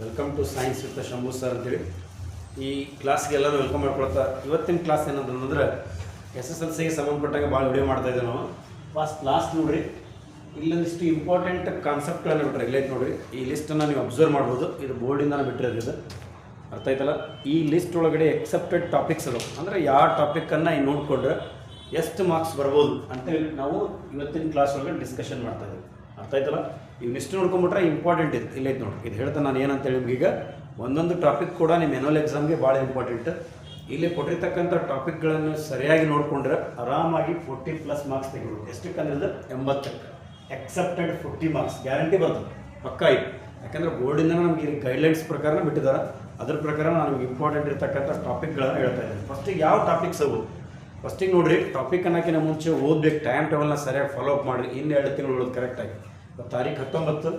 Welcome to science with Shambhu sir ಅಂತೇಳಿ ಈ ಕ್ಲಾಸ್ಗೆ ಎಲ್ಲರೂ ವೆಲ್ಕಮ್ ಮಾಡ್ಕೊಳ್ತಾ ಇವತ್ತಿನ ಕ್ಲಾಸ್ ಏನಂತಂದ್ರೆ SSLCಗೆ ಸಂಬಂಧಪಟ್ಟಂಗೆ ಭಾಳ ವಿಡಿಯೋ ಮಾಡ್ತಾಯಿದ್ದೆ ನಾವು ಫಸ್ಟ್ ಲಾಸ್ಟ್ ನೋಡಿರಿ ಇಲ್ಲೊಂದಿಷ್ಟು ಇಂಪಾರ್ಟೆಂಟ್ ಕಾನ್ಸೆಪ್ಟ್ಗಳನ್ನು ಬಿಟ್ಟರೆ ಇಲ್ಲೈತೆ ನೋಡಿರಿ ಈ ಲಿಸ್ಟನ್ನು ನೀವು ಅಬ್ಸರ್ವ್ ಮಾಡ್ಬೋದು ಇದು ಬೋರ್ಡಿಂದ ಬಿಟ್ಟಿರೋದು ಇದು ಅರ್ಥ ಆಯ್ತಲ್ಲ ಈ ಲಿಸ್ಟ್ ಒಳಗಡೆ ಎಕ್ಸೆಪ್ಟೆಡ್ ಟಾಪಿಕ್ಸ್ ಅದಾವೆ ಅಂದರೆ ಯಾವ ಟಾಪಿಕನ್ನು ಈಗ ನೋಡಿಕೊಂಡ್ರೆ ಎಷ್ಟು ಮಾರ್ಕ್ಸ್ ಬರ್ಬೋದು ಅಂತೇಳಿ ನಾವು ಇವತ್ತಿನ ಕ್ಲಾಸ್ ಒಳಗಡೆ ಡಿಸ್ಕಷನ್ ಮಾಡ್ತಾಯಿದ್ದೀವಿ ಅರ್ಥ ಆಯ್ತಲ್ಲ ಇವು ಲಿಸ್ಟ್ ನೋಡ್ಕೊಂಬಿಟ್ರೆ ಇಂಪಾರ್ಟೆಂಟ್ ಇದು ಇಲ್ಲೈತೆ ನೋಡಿ ಇದು ಹೇಳ್ತಾ ನಾನು ಏನಂತೇಳಿ ನಿಮಗೀಗ ಒಂದೊಂದು ಟಾಪಿಕ್ ಕೂಡ ನಿಮ್ಮ ಎನ್ಯುವಲ್ ಎಕ್ಸಾಮ್ಗೆ ಭಾಳ ಇಂಪಾರ್ಟೆಂಟ್ ಇಲ್ಲಿ ಕೊಟ್ಟಿರ್ತಕ್ಕಂಥ ಟಾಪಿಕ್ಗಳನ್ನು ಸರಿಯಾಗಿ ನೋಡಿಕೊಂಡ್ರೆ ಆರಾಮಾಗಿ 40+ ಮಾರ್ಕ್ಸ್ ತೆಗಿಬೋದು ಎಷ್ಟಕ್ಕಂದ್ರೆ 80ಕ್ಕೆ ಎಕ್ಸೆಪ್ಟೆಡ್ 40 ಮಾರ್ಕ್ಸ್ ಗ್ಯಾರಂಟಿ ಬರ್ತದೆ ಪಕ್ಕ ಇದು ಯಾಕಂದರೆ ಬೋರ್ಡಿಂದ ನಮಗೆ ಇಲ್ಲಿ ಗೈಡ್ಲೈನ್ಸ್ ಪ್ರಕಾರ ಬಿಟ್ಟಿದ್ದಾರೆ ಅದ್ರ ಪ್ರಕಾರ ನಾನು ನಿಮಗೆ ಇಂಪಾರ್ಟೆಂಟ್ ಇರ್ತಕ್ಕಂಥ ಟಾಪಿಕ್ಗಳನ್ನು ಹೇಳ್ತಾ ಇದ್ದೀನಿ ಫಸ್ಟಿಗೆ ಯಾವ ಟಾಪಿಕ್ಸ್ ಅವು ಫಸ್ಟಿಗೆ ನೋಡಿರಿ ಟಾಪಿಕ್ ಅನ್ನೋಕ್ಕಿಂತ ಮುಂಚೆ ಓದಬೇಕು ಟೈಮ್ ಟೇಬಲ್ನ ಸರಿಯಾಗಿ ಫಾಲೋ ಅಪ್ ಮಾಡಿರಿ ಇನ್ನು 2 ತಿಂಗಳು ಉಳಿದು ಕರೆಕ್ಟಾಗಿ ತಾರೀಕು 19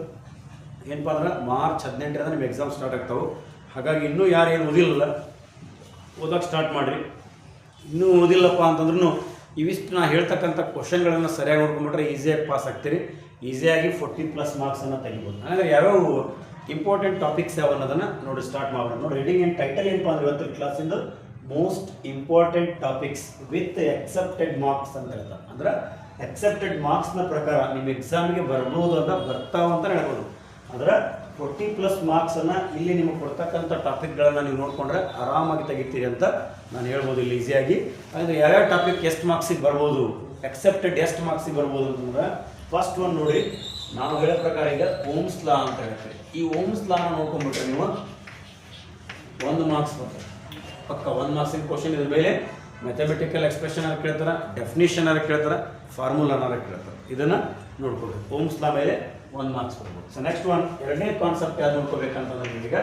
ಏನಪ್ಪ ಅಂದ್ರೆ ಮಾರ್ಚ್ 18ರಿಂದ ನಿಮ್ಮ ಎಕ್ಸಾಮ್ ಸ್ಟಾರ್ಟ್ ಆಗ್ತಾವೆ ಹಾಗಾಗಿ ಇನ್ನೂ ಯಾರೇನು ಓದಿಲ್ಲ ಓದೋಕ್ಕೆ ಸ್ಟಾರ್ಟ್ ಮಾಡಿರಿ ಇನ್ನೂ ಓದಿಲ್ಲಪ್ಪ ಅಂತಂದ್ರೂ ಇವಿಷ್ಟು ನಾ ಹೇಳ್ತಕ್ಕಂಥ ಕ್ವಶನ್ಗಳನ್ನು ಸರಿಯಾಗಿ ನೋಡ್ಕೊಂಡ್ಬಿಟ್ರೆ ಈಸಿಯಾಗಿ ಪಾಸ್ ಆಗ್ತೀರಿ ಈಸಿಯಾಗಿ 40+ ಮಾರ್ಕ್ಸನ್ನು ತೆಗಿಬೋದು ಅಂದರೆ ಯಾವ್ಯಾವ ಇಂಪಾರ್ಟೆಂಟ್ ಟಾಪಿಕ್ಸ್ ಯಾವ ಅನ್ನೋದನ್ನು ನೋಡಿ ಸ್ಟಾರ್ಟ್ ಮಾಡೋಣ ನೋಡಿ ರೀಡಿಂಗ್ ಏನು ಟೈಟಲ್ ಏನಪ್ಪ ಅಂದ್ರೆ ಇವತ್ತಿನ ಕ್ಲಾಸಿಂದ most important topics with accepted marks ಅಂತ ಹೇಳ್ತಾರೆ ಅಂದ್ರೆ ಎಕ್ಸೆಪ್ಟೆಡ್ ಮಾರ್ಕ್ಸ್ನ ಪ್ರಕಾರ ನಿಮ್ಮ ಎಕ್ಸಾಮಿಗೆ ಬರ್ಬೋದು ಅಂತ ಬರ್ತಾವಂತ ಹೇಳ್ಬೋದು ಅಂದ್ರೆ 40+ ಮಾರ್ಕ್ಸನ್ನು ಇಲ್ಲಿ ನಿಮಗೆ ಕೊಡ್ತಕ್ಕಂಥ ಟಾಪಿಕ್ಗಳನ್ನು ನೀವು ನೋಡಿಕೊಂಡ್ರೆ ಆರಾಮಾಗಿ ತೆಗಿತೀರಿ ಅಂತ ನಾನು ಹೇಳ್ಬೋದು ಇಲ್ಲಿ ಈಸಿಯಾಗಿ ಅಂದರೆ ಯಾವ್ಯಾವ ಟಾಪಿಕ್ ಎಷ್ಟು ಮಾರ್ಕ್ಸಿಗೆ ಬರ್ಬೋದು ಎಕ್ಸೆಪ್ಟೆಡ್ ಎಷ್ಟು ಮಾರ್ಕ್ಸಿಗೆ ಬರ್ಬೋದು ಅಂತಂದ್ರೆ ಫಸ್ಟ್ ಒಂದು ನೋಡಿ ನಾವು ಹೇಳೋ ಪ್ರಕಾರ ಈಗ ಓಮ್ಸ್ ಲಾ ಅಂತ ಹೇಳ್ತೀವಿ ಈ ಓಮ್ಸ್ ಲಾನ ನೋಡ್ಕೊಂಡ್ಬಿಟ್ರೆ ನೀವು 1 ಮಾರ್ಕ್ಸ್ ಬರ್ತದೆ ಪಕ್ಕ 1 ಮಾರ್ಕ್ಸಿನ ಕ್ವಶನ್ ಇದ್ರ ಮೇಲೆ ಮ್ಯಾಥಮೆಟಿಕಲ್ ಎಕ್ಸ್ಪ್ರೆಷನ್ ಅವ್ರು ಕೇಳ್ತಾರೆ ಡೆಫಿನಿಷನ್ ಅವ್ರು ಕೇಳ್ತಾರೆ ಫಾರ್ಮುಲಾನಾರು ಕೇಳ್ತಾರೆ ಇದನ್ನು ನೋಡ್ಕೋಬೇಕು ಓಮ್ಸ್ ಲಾ ಮೇಲೆ 1 ಮಾರ್ಕ್ಸ್ ಬರ್ಬೋದು ಸೊ ನೆಕ್ಸ್ಟ್ ಒನ್ ಎರಡನೇ ಕಾನ್ಸೆಪ್ಟ್ ಯಾವ್ದು ನೋಡ್ಕೋಬೇಕಂತಂದ್ರೆ ಈಗ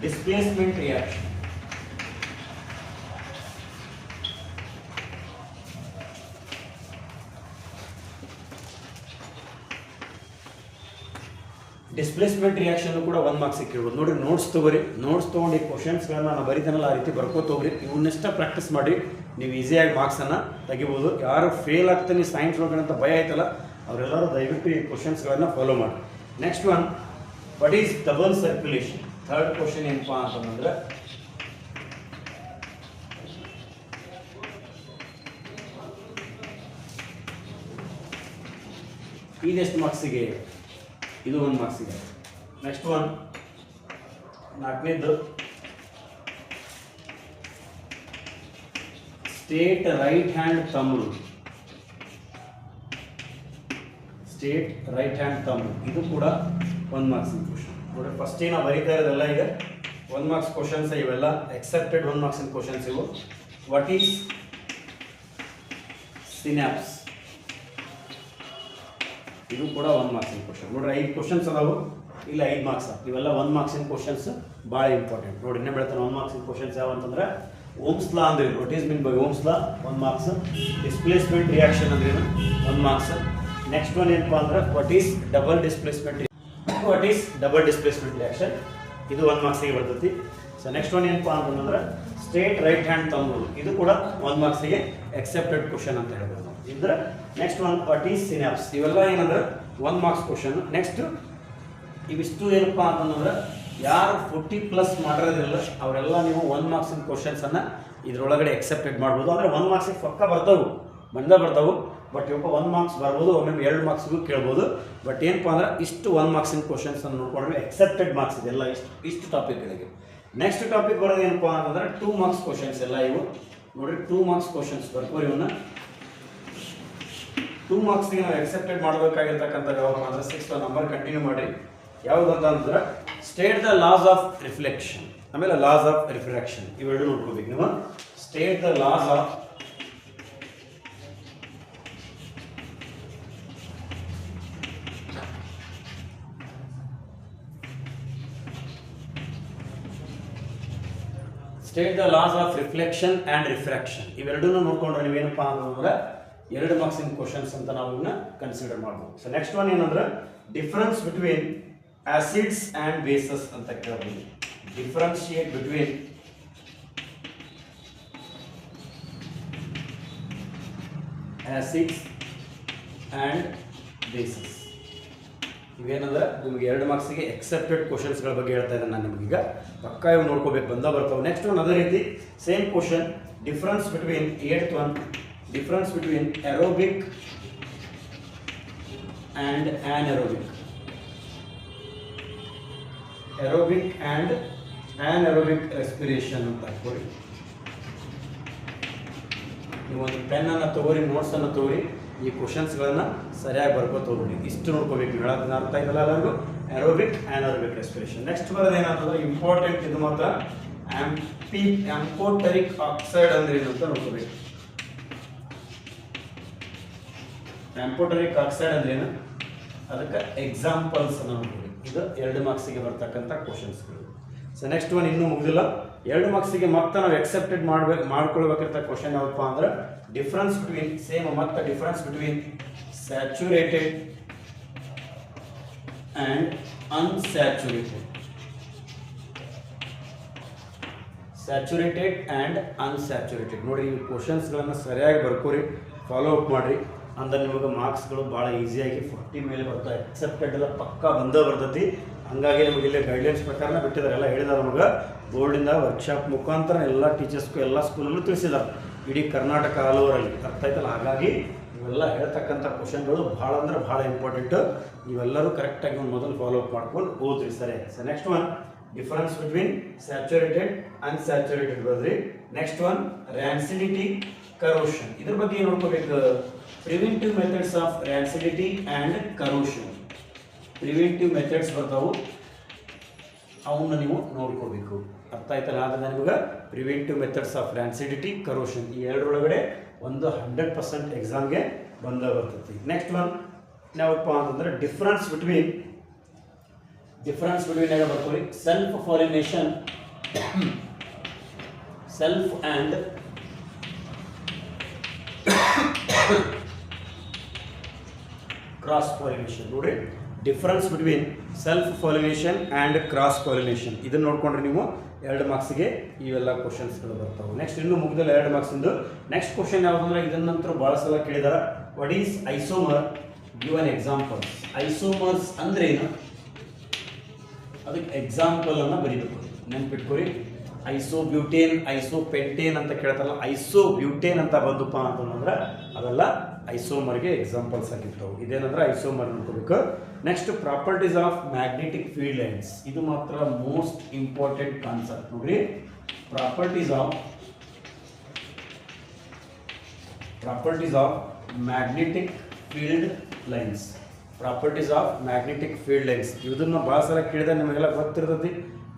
ಡಿಸ್ಪ್ಲೇಸ್ಮೆಂಟ್ ರಿಯಾಕ್ಷನ್ ಡಿಸ್ಪ್ಲೇಸ್ಮೆಂಟ್ ರಿಯಾಕ್ಷನ್ ಕೂಡ 1 ಮಾರ್ಕ್ಸಿಗೆ ಕೇಳ್ಬೋದು ನೋಡಿ ನೋಟ್ಸ್ ತೊಗೊರಿ ನೋಟ್ಸ್ ತೊಗೊಂಡು ಈ ಕ್ವಶನ್ಸ್ಗಳನ್ನ ನಾನು ಬರೀತಾನಲ್ಲ ಆ ರೀತಿ ಬರ್ಕೋತ ಹೋಗ್ರಿ ಇವನ್ನೆಷ್ಟ ಪ್ರಾಕ್ಟೀಸ್ ಮಾಡಿ ನೀವು ಈಸಿಯಾಗಿ ಮಾರ್ಕ್ಸನ್ನು ತೆಗಿಬೋದು ಯಾರು ಫೇಲ್ ಆಗ್ತಾನೆ ಸೈನ್ಸ್ ಒಳಗಡೆ ಅಂತ ಭಯ ಆಯ್ತಲ್ಲ ಅವರೆಲ್ಲರೂ ದಯವಿಟ್ಟು ಈ ಕ್ವಶನ್ಸ್ಗಳನ್ನು ಫಾಲೋ ಮಾಡಿ next one what is double circulation third question ಏನಪ್ಪ ಅಂತಂದ್ರೆ ಇದೆಷ್ಟು ಮಾರ್ಕ್ಸಿಗೆ ಇದು 1 ಮಾರ್ಕ್ಸಿಗೆ ನೆಕ್ಸ್ಟ್ ಒನ್ ನಾಲ್ಕನೇದು state right hand thumb rule state right hand thumb ಇದು ಕೂಡ 1 ಮಾರ್ಕ್ಸಿನ ಕ್ವಶನ್ ನೋಡಿ ಫಸ್ಟಿಗೆ ನಾವು ಬರೀತಾ ಇರೋದೆಲ್ಲ ಈಗ 1 ಮಾರ್ಕ್ಸ್ ಕ್ವಶನ್ಸ್ ಇವೆಲ್ಲ ಎಕ್ಸೆಪ್ಟೆಡ್ 1 ಮಾರ್ಕ್ಸಿನ ಕ್ವಶನ್ಸ್ ಇವು ವಾಟ್ ಈಸ್ ಸಿನಾಪ್ಸ್ ಇದು ಕೂಡ 1 ಮಾರ್ಕ್ಸಿನ ಕ್ವಶನ್ ನೋಡ್ರಿ 5 ಕ್ವಶನ್ಸ್ ಅದಾವು ಇಲ್ಲ 5 ಮಾರ್ಕ್ಸ್ ಇವೆಲ್ಲ 1 ಮಾರ್ಕ್ಸಿನ ಕ್ವಶನ್ಸ್ ಭಾಳ ಇಂಪಾರ್ಟೆಂಟ್ ನೋಡಿ ಇನ್ನೇ ಬೆಳ್ತಾನೆ 1 ಮಾರ್ಕ್ಸಿನ ಕ್ವಶನ್ಸ್ ಯಾವ ಅಂತಂದ್ರೆ ಓಮ್ಸ್ ಲಾ ಅಂದ್ರೆ what is mean by Ohm's law 1 marks displacement reaction ಅಂದ್ರೆ 1 ಮಾರ್ಕ್ಸ್ ನೆಕ್ಸ್ಟ್ ಒನ್ ಏನಪ್ಪ ಅಂದ್ರೆ what is double displacement reaction ಇದು 1 ಮಾರ್ಕ್ಸಿಗೆ ಬರ್ತೈತಿ ಸೊ ನೆಕ್ಸ್ಟ್ ಒನ್ ಏನಪ್ಪ ಅಂತಂದ್ರೆ state right hand thumb rule ಇದು ಕೂಡ 1 ಮಾರ್ಕ್ಸಿಗೆ ಎಕ್ಸೆಪ್ಟೆಡ್ ಕ್ವಶನ್ ಅಂತ ಹೇಳ್ಬೋದು ಇದ್ರೆ next one what is synapse ಇವೆಲ್ಲ ಏನಂದ್ರೆ 1 ಮಾರ್ಕ್ಸ್ ಕ್ವಶನ್ ನೆಕ್ಸ್ಟ್ ಇವಿಷ್ಟು ಏನಪ್ಪ ಅಂತಂದ್ರೆ ಯಾರು 40+ ಮಾಡಿರೋದಿಲ್ಲ ಅವರೆಲ್ಲ ನೀವು 1 ಮಾರ್ಕ್ಸಿನ ಕ್ವಶನ್ಸನ್ನು ಇದರೊಳಗಡೆ ಎಕ್ಸೆಪ್ಟೆಡ್ ಮಾಡ್ಬೋದು ಅಂದರೆ 1 ಮಾರ್ಕ್ಸಿಗೆ ಪಕ್ಕ ಬರ್ತಾವೆ ಬರ್ತಾವೆ ಬಟ್ ಇವಪ್ಪ 1 ಮಾರ್ಕ್ಸ್ ಬರ್ಬೋದು ಒಮ್ಮೆ 2 ಮಾರ್ಕ್ಸ್ಗೂ ಕೇಳ್ಬೋದು ಬಟ್ ಏನಪ್ಪ ಅಂದ್ರೆ ಇಷ್ಟು 1 ಮಾರ್ಕ್ಸಿನ ಕ್ವಶನ್ಸನ್ನು ನೋಡ್ಕೊಂಡ್ರೆ ಎಕ್ಸೆಪ್ಟೆಡ್ ಮಾರ್ಕ್ಸ್ ಇದೆಲ್ಲ ಇಷ್ಟು ಟಾಪಿಕ್ಗಳಿಗೆ ನೆಕ್ಸ್ಟ್ ಟಾಪಿಕ್ ಬರೋದು ಏನಪ್ಪ ಅಂತಂದ್ರೆ 2 ಮಾರ್ಕ್ಸ್ ಕ್ವಶನ್ಸ್ ಎಲ್ಲ ಇವು ನೋಡಿರಿ 2 ಮಾರ್ಕ್ಸ್ ಕ್ವಶನ್ಸ್ ಬರ್ಕೋರಿ ಇವನ್ನ 2 ಮಾರ್ಕ್ಸ್ಗೆ ನಾವು ಎಕ್ಸೆಪ್ಟೆಡ್ ಮಾಡಬೇಕಾಗಿರ್ತಕ್ಕಂಥ ಯಾವಾಗ ಅಂದ್ರೆ 6th ನಂಬರ್ ಕಂಟಿನ್ಯೂ ಮಾಡಿ ಯಾವುದಂತಂದ್ರೆ state the laws of reflection ಆಮೇಲೆ ಲಾಸ್ ಆಫ್ ರಿಫ್ರಾಕ್ಷನ್ ಇವೆರಡು ನೋಡ್ಕೋಬೇಕು ನೀವು state the laws of reflection and refraction ಇವೆರಡನ್ನೂ ನೋಡ್ಕೊಂಡ್ರೆ ನೀವೇನಪ್ಪ ಅಂತಂದ್ರೆ 2 ಮಾರ್ಕ್ಸಿನ ಕ್ವಶನ್ಸ್ ಅಂತ ನಾವು ಇವನ್ನ ಕನ್ಸಿಡರ್ ಮಾಡ್ಬೋದು ಸೊ ನೆಕ್ಸ್ಟ್ ಒನ್ ಏನಂದ್ರೆ difference between acids and bases ಅಂತ ಕೇಳ್ಬೋದು differentiate between acids and bases ಇವೇನಂದ್ರೆ ನಿಮಗೆ 2 ಮಾರ್ಕ್ಸಿಗೆ ಎಕ್ಸೆಪ್ಟೆಡ್ ಕ್ವಶನ್ಸ್ಗಳ ಬಗ್ಗೆ ಹೇಳ್ತಾ ಇದ್ದೇನೆ ನಾನು ನಿಮಗೀಗ. ಪಕ್ಕ ಇವು ನೋಡ್ಕೋಬೇಕು, ಬರ್ತಾವೆ. ನೆಕ್ಸ್ಟ್ ಒಂದು ಅದೇ ರೀತಿ same question, difference between 8th one, difference between aerobic and anaerobic, aerobic and anaerobic respiration ಅಂತ ಹಾಕ್ಕೊಳ್ಳಿ. ನೀವು ಒಂದು ಪೆನ್ನನ್ನು ತೊಗೊರಿ, ನೋಟ್ಸನ್ನು ತೊಗೊರಿ, ಈ ಕ್ವಶನ್ಸ್ಗಳನ್ನು ಸರಿಯಾಗಿ ಬರ್ಕೋತ ಹೋಗ್ಬಿಡಿ. ಇಷ್ಟು ನೋಡ್ಕೋಬೇಕು, ನೀವು ಹೇಳೋದನ್ನ ಅರ್ಥ ಆಗಿಲ್ಲ ಎಲ್ಲರಿಗೂ. Aerobic ಆ್ಯನರೋಬಿಕ್ respiration. ನೆಕ್ಸ್ಟ್ ಬರೋದು ಏನಂತಂದ್ರೆ ಇಂಪಾರ್ಟೆಂಟ್, ಇದು ಮಾತ್ರ ಆಂಫೋಟರಿಕ್ ಆಕ್ಸೈಡ್ ಅಂದ್ರೆ ಏನು ಅಂತ ನೋಡ್ಕೋಬೇಕು. ಆಂಫೋಟರಿಕ್ ಆಕ್ಸೈಡ್ ಅಂದ್ರೆ ಏನು, ಅದಕ್ಕೆ ಎಕ್ಸಾಂಪಲ್ಸ್ ಅನ್ನು ನೋಡ್ಕೋಬೇಕು. ಇದು 2 ಮಾರ್ಕ್ಸಿಗೆ ಬರ್ತಕ್ಕಂಥ ಕ್ವಶನ್ಸ್ಗಳು. ಸೊ ನೆಕ್ಸ್ಟ್ ಒನ್ ಇನ್ನೂ ಮುಗಿದಿಲ್ಲ. 2 ಮಾರ್ಕ್ಸಿಗೆ ಮತ್ತೆ ನಾವು ಎಕ್ಸೆಪ್ಟೆಡ್ ಮಾಡ್ಕೊಳ್ಬೇಕಿರ್ತ ಕ್ವಶನ್ ಯಾವಪ್ಪ ಅಂದ್ರೆ ಡಿಫ್ರೆನ್ಸ್ ಬಿಟ್ವೀನ್, ಸೇಮ್ ಮತ್ತೆ difference between saturated and unsaturated. Saturated and unsaturated ನೋಡಿ, ಈ ಕ್ವಶನ್ಸ್ಗಳನ್ನು ಸರಿಯಾಗಿ ಬರ್ಕೋರಿ, ಫಾಲೋ ಅಪ್ ಮಾಡಿರಿ. ಅಂದ್ರೆ ನಿಮಗೆ ಮಾರ್ಕ್ಸ್ಗಳು ಭಾಳ ಈಸಿಯಾಗಿ 40 ಮೇಲೆ ಬರ್ತಾವೆ. ಎಕ್ಸೆಪ್ಟೆಡ್ ಎಲ್ಲ ಪಕ್ಕಾ ಬರ್ತೈತಿ. ಹಂಗಾಗಿ ನಿಮಗೆ ಇಲ್ಲಿ ಗೈಡ್ಲೈನ್ಸ್ ಪ್ರಕಾರನ ಬಿಟ್ಟಿದ್ದಾರೆ, ಎಲ್ಲ ಹೇಳಿದಾರೆ ನಮಗೆ. ಬೋರ್ಡಿಂದ ವರ್ಕ್ಶಾಪ್ ಮುಖಾಂತರ ಎಲ್ಲ ಟೀಚರ್ಸ್ಗೂ ಎಲ್ಲ ಸ್ಕೂಲಲ್ಲೂ ತಿಳಿಸಿದ್ದಾರೆ, ಇಡೀ ಕರ್ನಾಟಕ ಆಲ್ ಓವರಲ್ಲಿ. ಅರ್ಥ ಆಯ್ತಲ್ಲ? ಹಾಗಾಗಿ ಇವೆಲ್ಲ ಹೇಳ್ತಕ್ಕಂಥ ಕ್ವಶನ್ಗಳು ಭಾಳ ಅಂದ್ರೆ ಭಾಳ ಇಂಪಾರ್ಟೆಂಟು. ನೀವೆಲ್ಲರೂ ಕರೆಕ್ಟಾಗಿ ಒಂದು ಮೊದಲು ಫಾಲೋ ಅಪ್ ಮಾಡ್ಕೊಂಡು ಓದ್ರಿ. ಸರಿ. So next one difference between saturated unsaturated Badri. Next one rancidity corrosion. ಇದ್ರ ಬಗ್ಗೆ ಏನು ನೋಡ್ಕೋಬೇಕು, preventive methods of rancidity and corrosion. Preventive methods ಬರ್ತಾವು, ಅವನ್ನ ನೀವು ನೋಡ್ಕೋಬೇಕು. ಅರ್ಥ ಆಯ್ತಲ್ಲ? ಅದನ್ನ ನಿಮಗೆ preventive methods of rancidity, corrosion ಈ ಎರಡರೊಳಗಡೆ ಒಂದು 100% ಎಕ್ಸಾಮ್ಗೆ ಬರ್ತೈತಿ. ನೆಕ್ಸ್ಟ್ ಒನ್ ಯಾವಪ್ಪ ಅಂತಂದ್ರೆ ಡಿಫ್ರೆನ್ಸ್ ಬಿಟ್ವೀನ್ ಹೇಗೆ ಬರ್ಕೊಳ್ಳಿ, self pollination, self and cross pollination. ನೋಡ್ರಿ, difference between self pollination and cross pollination ಇದನ್ನು ನೋಡ್ಕೊಂಡ್ರೆ ನೀವು 2 ಮಾರ್ಕ್ಸಿಗೆ ಇವೆಲ್ಲ ಕ್ವಶನ್ಸ್ಗಳು ಬರ್ತಾವೆ. ನೆಕ್ಸ್ಟ್ ಇನ್ನೂ ಮುಗಿದಲ್ಲ 2 ಮಾರ್ಕ್ಸಿಂದು. ನೆಕ್ಸ್ಟ್ ಕ್ವಶನ್ ಯಾವುದಂದ್ರೆ ಇದನ್ನ ನಂತರ ಭಾಳ ಸಲ ಕೇಳಿದಾರೆ, what is isomer, give an examples. Isomers ಅಂದ್ರೆ ಏನು, ಅದಕ್ಕೆ ಎಕ್ಸಾಂಪಲ್ ಅನ್ನು ಬರೀಬೇಕು. ನೆನ್ಪಿಟ್ಕೊರಿ, ಐಸೋಬ್ಯೂಟೇನ್, ಐಸೋಪೆಂಟೇನ್ ಅಂತ ಕೇಳ್ತಾರಲ್ಲ, ಐಸೋಬ್ಯೂಟೇನ್ ಅಂತ ಬಂದಪ್ಪ ಅಂತಂದ್ರೆ ಅವೆಲ್ಲ ಐಸೋಮರ್ಗೆ ಎಕ್ಸಾಂಪಲ್ಸ್ ಆಗಿರ್ತಾವೆ. ಇದೇನಂದ್ರೆ ಐಸೋಮರ್ ನೋಡ್ಕೋಬೇಕು. Next properties of magnetic field lines. ಇದು ಮಾತ್ರ ಮೋಸ್ಟ್ ಇಂಪಾರ್ಟೆಂಟ್ ಕಾನ್ಸೆಪ್ಟ್ ನೋಡ್ರಿ. Properties of magnetic field lines. Properties of magnetic field lines ಇದನ್ನು ಭಾಳ ಸಲ ಕೇಳಿದ, ನಿಮಗೆಲ್ಲ ಗೊತ್ತಿರ್ತೈತಿ,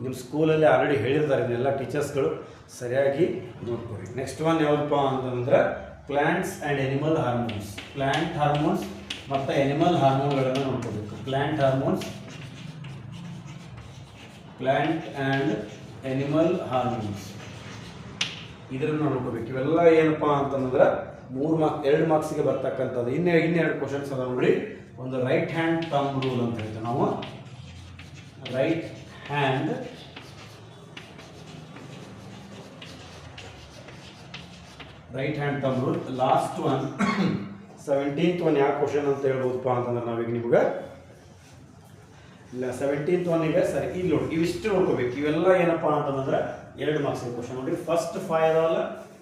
ನಿಮ್ಮ ಸ್ಕೂಲಲ್ಲಿ ಆಲ್ರೆಡಿ ಹೇಳಿರ್ತಾರೆ ಇದನ್ನೆಲ್ಲ ಟೀಚರ್ಸ್ಗಳು, ಸರಿಯಾಗಿ ನೋಡ್ಕೊರಿ. ನೆಕ್ಸ್ಟ್ ಒನ್ ಯಾವುದಪ್ಪ ಅಂತಂದ್ರೆ plants and animal hormones. Plant hormones ಮತ್ತು ಎನಿಮಲ್ ಹಾರ್ಮೋನ್ಗಳನ್ನು ನೋಡ್ಕೋಬೇಕು. Plant hormones, plant and animal hormones ಇದನ್ನು ನೋಡ್ಕೋಬೇಕು. ಇವೆಲ್ಲ ಏನಪ್ಪ ಅಂತಂದ್ರೆ 2 ಮಾರ್ಕ್ಸಿಗೆ ಬರ್ತಕ್ಕಂಥದ್ದು. ಇನ್ನೆರಡು ಕ್ವಶನ್ಸ್ ಅದ ನೋಡಿ. ಒಂದು ರೈಟ್ ಹ್ಯಾಂಡ್ ಥಂಬ್ ರೂಲ್ ಅಂತ ಹೇಳ್ತೇವೆ ನಾವು. Right hand thumb rule. Last one 17th one ಯಾವ ಕ್ವಶನ್ ಅಂತ ಹೇಳ್ಬೋದಪ್ಪ ಅಂತಂದ್ರೆ ನಾವೀಗ ನಿಮ್ಗೆ 17th ಒನ್ನಿಗೆ ಸರಿ ಇಲ್ಲಿ ನೋಡಿ, ಇವಿಷ್ಟು ನೋಡ್ಕೋಬೇಕು. ಇವೆಲ್ಲ ಏನಪ್ಪ ಅಂತಂದ್ರೆ 2 ಮಾರ್ಕ್ಸಿಗೆ ಕ್ವಶನ್ ನೋಡಿ. ಫಸ್ಟ್ 5 ಅಲ್ಲ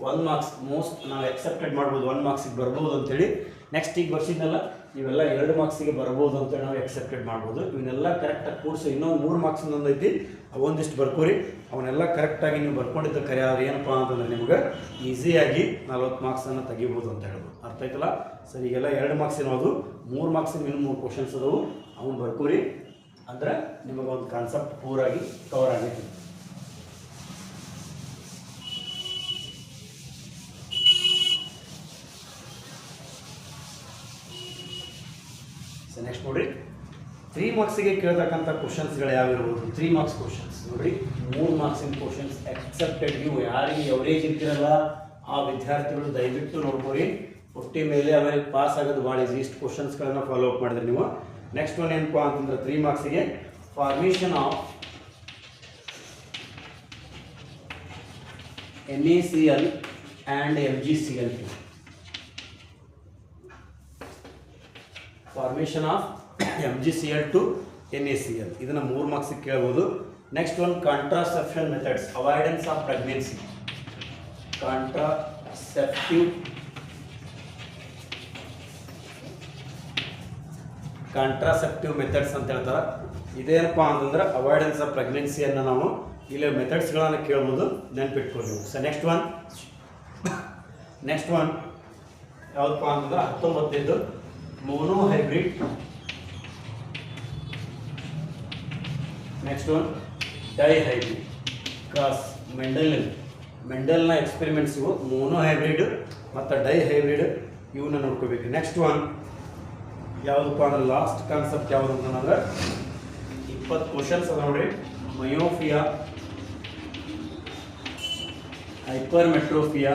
1 ಮಾರ್ಕ್ಸ್ ಮೋಸ್ಟ್ ನಾವು ಎಕ್ಸೆಪ್ಟೆಡ್ ಮಾಡ್ಬೋದು, 1 ಮಾರ್ಕ್ಸಿಗೆ ಬರ್ಬೋದು ಅಂತೇಳಿ. ನೆಕ್ಸ್ಟ್ ಈಗ ಬರ್ಸಿದ್ನಲ್ಲ ಇವೆಲ್ಲ 2 ಮಾರ್ಕ್ಸಿಗೆ ಬರ್ಬೋದು ಅಂತೇಳಿ ನಾವು ಎಕ್ಸೆಪ್ಟೆಡ್ ಮಾಡ್ಬೋದು. ಇವನ್ನೆಲ್ಲ ಕರೆಕ್ಟಾಗಿ ಕೂಡಿಸಿ ಇನ್ನೊಂದು 3 ಮಾರ್ಕ್ಸ್ ಐತಿ, ಅವೊಂದಿಷ್ಟು ಬರ್ಕೋರಿ. ಅವನ್ನೆಲ್ಲ ಕರೆಕ್ಟಾಗಿ ನೀವು ಬರ್ಕೊಂಡಿದ್ದ ಕರೆ ಆದ್ರೆ ಏನಪ್ಪ ಅಂತಂದ್ರೆ ನಿಮ್ಗೆ ಈಸಿಯಾಗಿ 40 ಮಾರ್ಕ್ಸನ್ನು ತೆಗಿಬೋದು ಅಂತ ಹೇಳ್ಬೋದು. ಅರ್ಥ ಆಯ್ತಲ್ಲ? ಸರಿ, ಈಗೆಲ್ಲ 2 ಮಾರ್ಕ್ಸ್ ಏನೋದು, 3 ಮಾರ್ಕ್ಸಿನ ಇನ್ನೂ 3 ಕ್ವಶನ್ಸ್ ಅದಾವು, ಅವನು ಬರ್ಕೋರಿ. ಅಂದ್ರೆ ನಿಮಗೆ ಒಂದು ಕಾನ್ಸೆಪ್ಟ್ ಪೂರಾಗಿ ಕವರ್ ಆಗೈತಿ. ನೆಕ್ಸ್ಟ್ ನೋಡ್ರಿ, 3 ಮಾರ್ಕ್ಸಿಗೆ ಕೇಳ್ತಕ್ಕಂಥ ಕ್ವಶನ್ಸ್ಗಳು ಯಾವಿರ್ಬೋದು. 3 ಮಾರ್ಕ್ಸ್ ಕ್ವಶನ್ಸ್ ನೋಡಿ, 3 ಮಾರ್ಕ್ಸಿನ ಕ್ವಶನ್ಸ್ ಎಕ್ಸೆಪ್ಟೆಡ್. ನೀವು ಯಾರಿಗೆ ಎವರೇಜ್ ಇರ್ತಿರಲ್ಲ ಆ ವಿದ್ಯಾರ್ಥಿಗಳು ದಯವಿಟ್ಟು ನೋಡ್ಕೊರಿ. 40 ಮೇಲೆ ಅವರಿಗೆ ಪಾಸ್ ಆಗೋದು ಭಾಳ ಈಸಿ. ಇಷ್ಟು ಕ್ವಶನ್ಸ್ಗಳನ್ನು ಫಾಲೋ ಅಪ್ ಮಾಡಿದ್ರೆ ನೀವು. ನೆಕ್ಸ್ಟ್ ಒನ್ ಏನಪ್ಪ ಅಂತಂದ್ರೆ 3 ಮಾರ್ಕ್ಸಿಗೆ formation of NaCl and MgCl2. Formation of MgCl to NaCl. ಇದನ್ನು 3 ಮಾರ್ಕ್ಸಿಗೆ ಕೇಳ್ಬೋದು. Next one contraception methods, avoidance of pregnancy. Contraceptive methods ಅಂತ ಹೇಳ್ತಾರೆ. ಇದೇನಪ್ಪ ಅಂತಂದ್ರೆ ಅವಾಯ್ಡೆನ್ಸ್ ಆಫ್ ಪ್ರೆಗ್ನೆನ್ಸಿಯನ್ನು ನಾವು ಇಲ್ಲಿ ಮೆಥಡ್ಸ್ಗಳನ್ನು ಕೇಳ್ಬೋದು, ನೆನ್ಪಿಟ್ಕೊಳ್ಳಿ. ಸೊ ನೆಕ್ಸ್ಟ್ ಒನ್ ಯಾವುದಪ್ಪ ಅಂತಂದ್ರೆ 19ನೇದು monohybrid. Next one dihybrid cross. ಮೆಂಡಲ್ನ ಎಕ್ಸ್ಪೆರಿಮೆಂಟ್ಸ್ ಇವು, ಮೋನೋಹೈಬ್ರಿಡ್ ಮತ್ತು ಡೈಹೈಬ್ರಿಡ್, ಇವನ್ನ ನೋಡ್ಕೋಬೇಕು. ನೆಕ್ಸ್ಟ್ ಒನ್ ಯಾವುದಪ್ಪ ಅಂದ್ರೆ ಲಾಸ್ಟ್ ಕಾನ್ಸೆಪ್ಟ್ ಯಾವುದು ಅಂತಂದ್ರೆ 20 ಕ್ವಶನ್ಸ್ ಅದ ನೋಡ್ರಿ. ಮಯೋಫಿಯಾ, ಹೈಪರ್ಮೆಟ್ರೋಫಿಯಾ,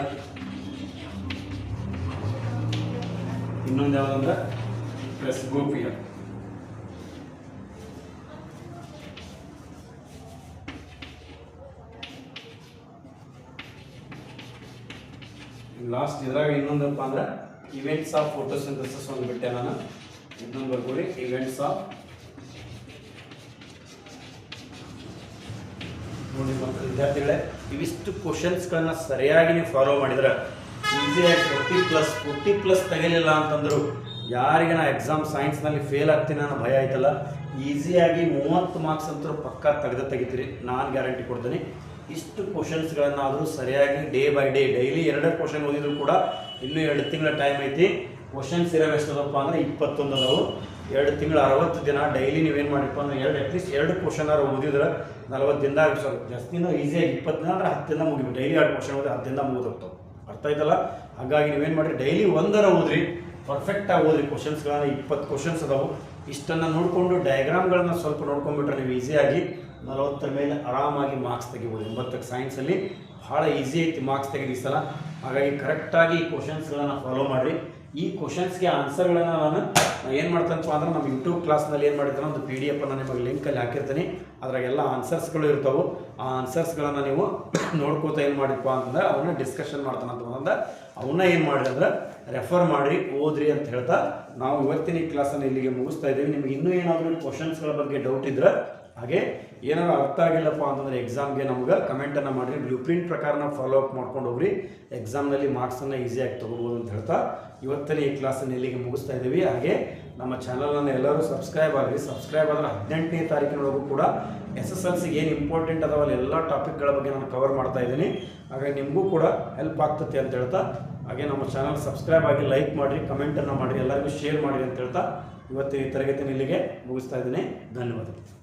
ಇನ್ನೊಂದು ಯಾವುದಂದ್ರೆ ಪ್ರೆಸ್ಬೋಫಿಯಾ. ಲಾಸ್ಟ್ ಇದ್ರಾಗ ಇನ್ನೊಂದಪ್ಪ ಅಂದ್ರೆ ಇವೆಂಟ್ಸ್ ಆಫ್ ಫೋಟೋಸಿಂಥಸಿಸ್ ಒಂದು ಬಿಟ್ಟೆ ನಾನು. ಇನ್ನೊಂದು ಬರ್ಕೊಳ್ಳಿ, ಇವೆಂಟ್ಸ್ ಆಫ್ ನೋಡಿ ಮತ್ತು ವಿದ್ಯಾರ್ಥಿಗಳೇ, ಇವಿಷ್ಟು ಕ್ವಶನ್ಸ್ಗಳನ್ನ ಸರಿಯಾಗಿ ನೀವು ಫಾಲೋ ಮಾಡಿದ್ರೆ ಈಸಿಯಾಗಿ 40+ ತೆಗಿಲಿಲ್ಲ ಅಂತಂದ್ರು ಯಾರಿಗೆ ನಾ ಎಕ್ಸಾಮ್ ಸೈನ್ಸ್ನಲ್ಲಿ ಫೇಲ್ ಆಗ್ತೀನಿ ಅನ್ನೋ ಭಯ ಆಯ್ತಲ್ಲ, ಈಸಿಯಾಗಿ 30 ಮಾರ್ಕ್ಸ್ ಅಂತೂ ಪಕ್ಕಾ ತೆಗಿತೀರಿ, ನಾನು ಗ್ಯಾರಂಟಿ ಕೊಡ್ತೀನಿ. ಇಷ್ಟು ಕ್ವಶನ್ಸ್ಗಳನ್ನಾದರೂ ಸರಿಯಾಗಿ day by day daily 2 question ಓದಿದ್ರು ಕೂಡ ಇನ್ನೂ 2 ತಿಂಗಳ ಟೈಮ್ ಐತಿ. ಕ್ವಶನ್ಸ್ ಇರೋವು ಎಷ್ಟದಪ್ಪ ಅಂದರೆ 21 ಅದಾವು. 2 ತಿಂಗಳು 60 ದಿನ ಡೈಲಿ ನೀವೇನು ಮಾಡಿಪ್ಪ ಅಂದ್ರೆ ಅಟ್ಲೀಸ್ಟ್ 2 ಕ್ವಶನ್ ಓದಿದ್ರೆ 40 ದಿನದಾಗ ಜಾಸ್ತಿನೂ ಈಸಿಯಾಗಿ 20 ದಿನ ಅಂದರೆ 10 ದಿನ ಮುಗಿಬೇಕು. ಡೈಲಿ 2 ಕ್ವಶನ್ ಓದಿ 10 ದಿನ ಮುಗಿದೋಗ್ತಾವೆ, ಅರ್ಥ ಆಯ್ತಲ್ಲ. ಹಾಗಾಗಿ ನೀವೇನು ಮಾಡಿರಿ, ಡೈಲಿ 1 ಓದ್ರಿ, ಪರ್ಫೆಕ್ಟಾಗಿ ಓದ್ರಿ. ಕ್ವಶನ್ಸ್ಗಳನ್ನ 20 ಕ್ವಶನ್ಸ್ ಅದಾವು. ಇಷ್ಟನ್ನು ನೋಡಿಕೊಂಡು ಡಯಾಗ್ರಾಮ್ಗಳನ್ನ ಸ್ವಲ್ಪ ನೋಡ್ಕೊಂಡ್ಬಿಟ್ರೆ ನೀವು ಈಸಿಯಾಗಿ 40 ಮೇಲೆ ಆರಾಮಾಗಿ ಮಾರ್ಕ್ಸ್ ತೆಗಿಬೋದು. 80ಕ್ಕೆ ಸೈನ್ಸಲ್ಲಿ ಭಾಳ ಈಸಿ ಐತಿ ಮಾರ್ಕ್ಸ್ ತೆಗೆದು ಈ ಸಲ. ಹಾಗಾಗಿ ಕರೆಕ್ಟಾಗಿ ಈ ಕ್ವಶನ್ಸ್ಗಳನ್ನು ಫಾಲೋ ಮಾಡಿರಿ. ಈ ಕ್ವಶನ್ಸ್ಗೆ ಆನ್ಸರ್ಗಳನ್ನು ನಾನು ಏನು ಮಾಡ್ತೇನಪ್ಪ ಅಂದ್ರೆ ನಮ್ಮ ಯೂಟ್ಯೂಬ್ ಕ್ಲಾಸ್ನಲ್ಲಿ ಏನು ಮಾಡಿರ್ತಾನೆ ಒಂದು PDF ಅನ್ನು ನಿಮಗೆ ಲಿಂಕಲ್ಲಿ ಹಾಕಿರ್ತೀನಿ. ಅದ್ರಾಗೆಲ್ಲ ಆನ್ಸರ್ಸ್ಗಳು ಇರ್ತಾವೆ. ಆ ಆನ್ಸರ್ಸ್ಗಳನ್ನು ನೀವು ನೋಡ್ಕೋತ ಏನು ಮಾಡಿಪ್ಪ ಅಂತಂದ್ರೆ ಅವನ್ನ ಡಿಸ್ಕಷನ್ ಮಾಡ್ತಾನೆ ಅಂತಂದ್ರೆ ಅವನ್ನ ಏನು ಮಾಡಿರಿ ಅಂದ್ರೆ ರೆಫರ್ ಮಾಡಿ ಓದ್ರಿ ಅಂತ ಹೇಳ್ತಾ ನಾವು ಇವತ್ತಿನ ಈ ಕ್ಲಾಸನ್ನು ಇಲ್ಲಿಗೆ ಮುಗಿಸ್ತಾ ಇದ್ದೀವಿ. ನಿಮ್ಗೆ ಇನ್ನೂ ಏನಾದರೂ ಕ್ವಶನ್ಸ್ಗಳ ಬಗ್ಗೆ ಡೌಟ್ ಇದ್ರೆ, ಹಾಗೆ ಏನಾದ್ರು ಅರ್ಥ ಆಗಿಲ್ಲಪ್ಪ ಅಂತಂದರೆ ಎಕ್ಸಾಮ್ಗೆ ನಮ್ಗೆ ಕಮೆಂಟನ್ನು ಮಾಡಿರಿ. ಬ್ಲೂ ಪ್ರಿಂಟ್ ಪ್ರಕಾರ ನಾವು ಫಾಲೋ ಅಪ್ ಮಾಡ್ಕೊಂಡು ಹೋಗ್ರಿ, ಎಕ್ಸಾಮ್ನಲ್ಲಿ ಮಾರ್ಕ್ಸನ್ನು ಈಸಿಯಾಗಿ ತೊಗೋಬೋದು ಅಂತ ಹೇಳ್ತಾ ಇವತ್ತಿನ ಈ ಕ್ಲಾಸನ್ನು ಇಲ್ಲಿಗೆ ಮುಗಿಸ್ತಾ ಇದ್ದೀವಿ. ಹಾಗೆ ನಮ್ಮ ಚಾನಲನ್ನು ಎಲ್ಲರೂ ಸಬ್ಸ್ಕ್ರೈಬ್ ಆಗಿರಿ. ಸಬ್ಸ್ಕ್ರೈಬ್ ಆದರೆ 18ನೇ ತಾರೀಕಿನವರೆಗೂ ಕೂಡ SSLCಗೆ ಏನು ಇಂಪಾರ್ಟೆಂಟ್ ಅದಾವಲ್ಲ ಎಲ್ಲ ಟಾಪಿಕ್ಗಳ ಬಗ್ಗೆ ನಾನು ಕವರ್ ಮಾಡ್ತಾ ಇದ್ದೀನಿ. ಹಾಗಾಗಿ ನಿಮಗೂ ಕೂಡ ಹೆಲ್ಪ್ ಆಗ್ತದೆ ಅಂತ ಹೇಳ್ತಾ, ಹಾಗೆ ನಮ್ಮ ಚಾನಲ್ ಸಬ್ಸ್ಕ್ರೈಬ್ ಆಗಿ ಲೈಕ್ ಮಾಡಿರಿ, ಕಮೆಂಟನ್ನು ಮಾಡಿರಿ, ಎಲ್ಲರಿಗೂ ಶೇರ್ ಮಾಡಿರಿ ಅಂತ ಹೇಳ್ತಾ ಇವತ್ತಿನ ಈ ತರಗತಿನ ಇಲ್ಲಿಗೆ ಮುಗಿಸ್ತಾ ಇದ್ದೀನಿ. ಧನ್ಯವಾದಗಳು.